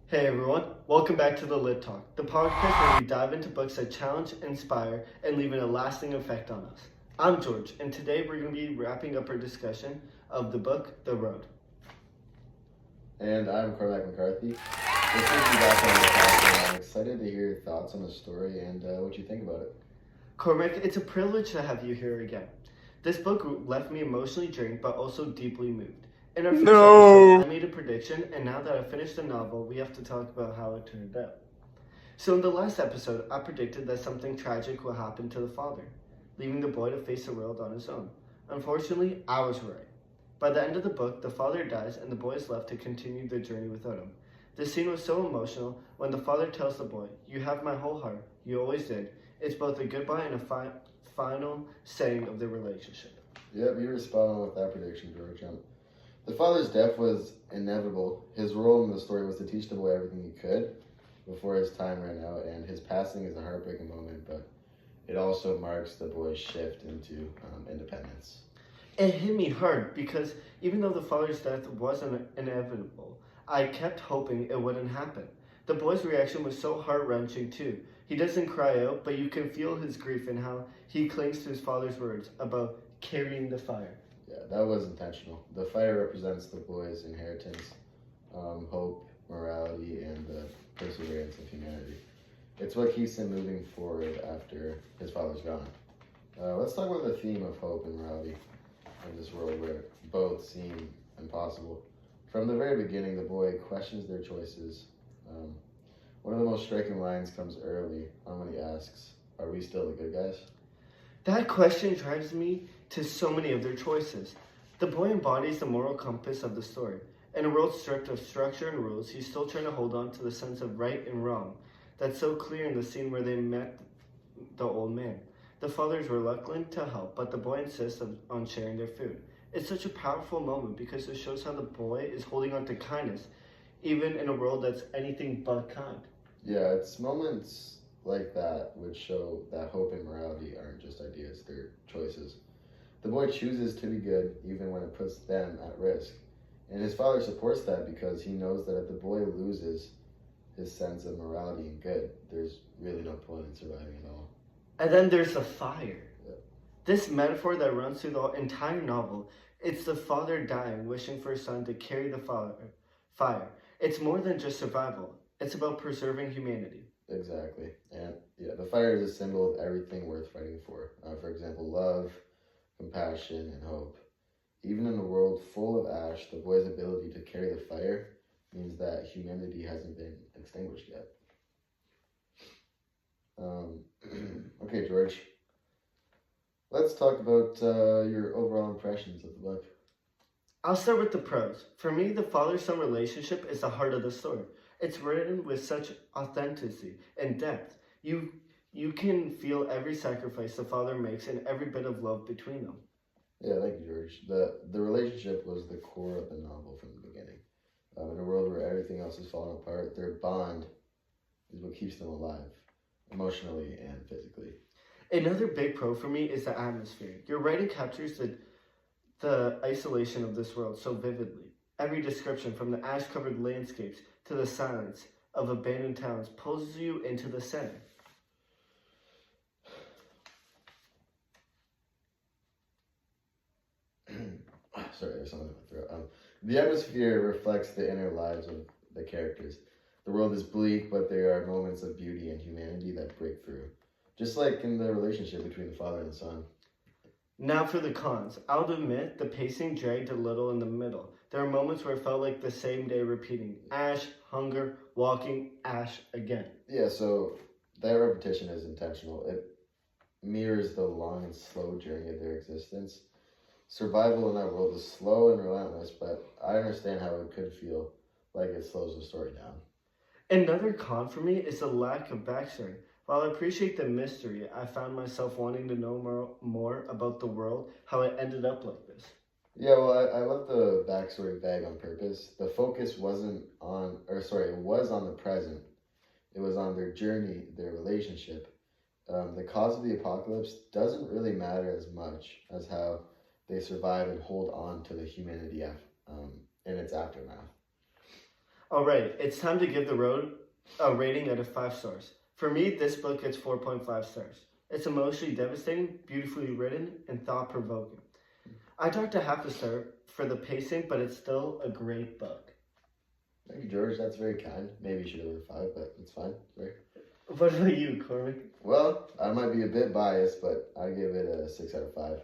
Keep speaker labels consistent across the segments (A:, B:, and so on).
A: Hey everyone, welcome back to the Lit Talk, the podcast where we dive into books that challenge, inspire, and leave a lasting effect on us. I'm George, and today we're going to be wrapping up our discussion of the book The Road.
B: And I'm Cormac McCarthy. It's good to be back on the podcast, and I'm excited to hear your thoughts on the story and what you think about it.
A: Cormac, it's a privilege to have you here again. This book left me emotionally drained but also deeply moved. In our first episode, I made a prediction, and now that I've finished the novel, we have to talk about how it turned out. So in the last episode, I predicted that something tragic will happen to the father, leaving the boy to face the world on his own. Unfortunately, I was right. By the end of the book, the father dies and the boy is left to continue the journey without him. This scene was so emotional when the father tells the boy, "You have my whole heart, you always did." It's both a goodbye and a final saying of the relationship.
B: Yep, you were spot on with that prediction, George. The father's death was inevitable. His role in the story was to teach the boy everything he could before his time ran out, and his passing is a heartbreaking moment, but it also marks the boy's shift into independence.
A: It hit me hard because even though the father's death wasn't inevitable, I kept hoping it wouldn't happen. The boy's reaction was so heart-wrenching too. He doesn't cry out, but you can feel his grief in how he clings to his father's words about carrying the fire.
B: Yeah, that was intentional. The fire represents the boy's inheritance, hope, morality, and the perseverance of humanity. It's what keeps him moving forward after his father's gone. Let's talk about the theme of hope and morality in this world where both seem impossible. From the very beginning, the boy questions their choices. One of the most striking lines comes early on when he asks, "Are we still the good guys?"
A: That question drives me to so many of their choices. The boy embodies the moral compass of the story. In a world stripped of structure and rules, he's still trying to hold on to the sense of right and wrong that's so clear in the scene where they met the old man. The father is reluctant to help, but the boy insists on sharing their food. It's such a powerful moment because it shows how the boy is holding on to kindness, even in a world that's anything but kind.
B: Yeah, it's moments like that which show that hope and morality aren't just ideas, they're choices. The boy chooses to be good even when it puts them at risk. And his father supports that because he knows that if the boy loses his sense of morality and good, there's really no point in surviving at all.
A: And then there's the fire.
B: Yeah.
A: This metaphor that runs through the entire novel, it's the father dying, wishing for his son to carry the fire. It's more than just survival. It's about preserving humanity.
B: Exactly. And yeah, the fire is a symbol of everything worth fighting for. For example, love, compassion, and hope. Even in a world full of ash, the boy's ability to carry the fire means that humanity hasn't been extinguished yet. Okay, George, let's talk about your overall impressions of the book.
A: I'll start with the pros. For me, the father-son relationship is the heart of the story. It's written with such authenticity and depth. You can feel every sacrifice the father makes and every bit of love between them.
B: Yeah, thank you, George. The relationship was the core of the novel from the beginning. In a world where everything else is falling apart, their bond is what keeps them alive, emotionally and physically.
A: Another big pro for me is the atmosphere. Your writing captures the isolation of this world so vividly. Every description, from the ash-covered landscapes to the silence of abandoned towns, pulls you into the center.
B: Sorry, there's something in my throat. The atmosphere reflects the inner lives of the characters. The world is bleak, but there are moments of beauty and humanity that break through. Just like in the relationship between the father and the son.
A: Now for the cons. I'll admit the pacing dragged a little in the middle. There are moments where it felt like the same day repeating. Ash, hunger, walking, ash again.
B: Yeah, so that repetition is intentional. It mirrors the long and slow journey of their existence. Survival in that world is slow and relentless, but I understand how it could feel like it slows the story down.
A: Another con for me is the lack of backstory. While I appreciate the mystery, I found myself wanting to know more about the world, how it ended up like this.
B: Yeah, well, I left the backstory vague on purpose. The focus wasn't on, or sorry, it was on the present. It was on their journey, their relationship. The cause of the apocalypse doesn't really matter as much as how they survive and hold on to the humanity in its aftermath.
A: Alright, it's time to give The Road a rating out of 5 stars. For me, this book gets 4.5 stars. It's emotionally devastating, beautifully written, and thought-provoking. I talked a half a star for the pacing, but it's still a great book.
B: Thank you, George. That's very kind. Maybe you should have a 5, but it's fine. Right.
A: What about you, Cormac?
B: Well, I might be a bit biased, but I give it a 6 out of 5.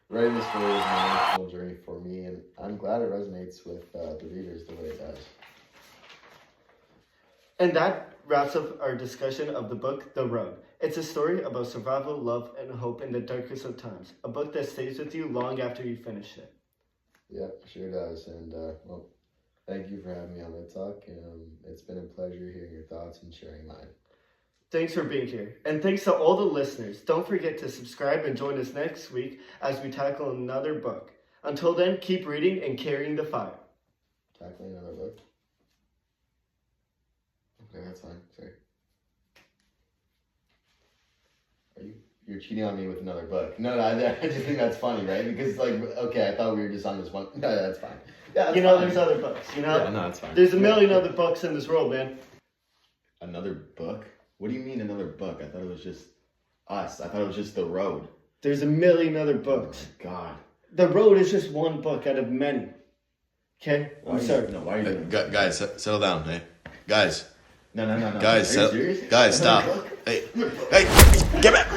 B: Writing the story is an emotional journey for me, and I'm glad it resonates with the readers the way it does.
A: And that wraps up our discussion of the book, The Road. It's a story about survival, love, and hope in the darkest of times. A book that stays with you long after you finish it.
B: Yeah, sure does. And, well, thank you for having me on the talk. It's been a pleasure hearing your thoughts and sharing mine.
A: Thanks for being here. And thanks to all the listeners. Don't forget to subscribe and join us next week as we tackle another book. Until then, keep reading and carrying the fire.
B: Tackling another book? Okay, that's fine. Sorry. You're cheating on me with another book. No, I just think that's funny, right? Because, like, okay, I thought we were just on this one. No, that's fine. Yeah, that's fine.
A: There's other books,
B: Yeah, no, that's fine.
A: There's a million other books in this world, man.
B: Another book? What do you mean another book? I thought it was just us. I thought it was just The Road.
A: There's a million other books.
B: Oh, my God.
A: The Road is just one book out of many. Okay? I'm sorry.
B: No, why are you doing that?
C: Guys, settle down. Hey, guys.
B: No.
C: Guys,
B: Are you serious?
C: guys,
B: Another
C: stop.
B: book?
C: Hey, get back.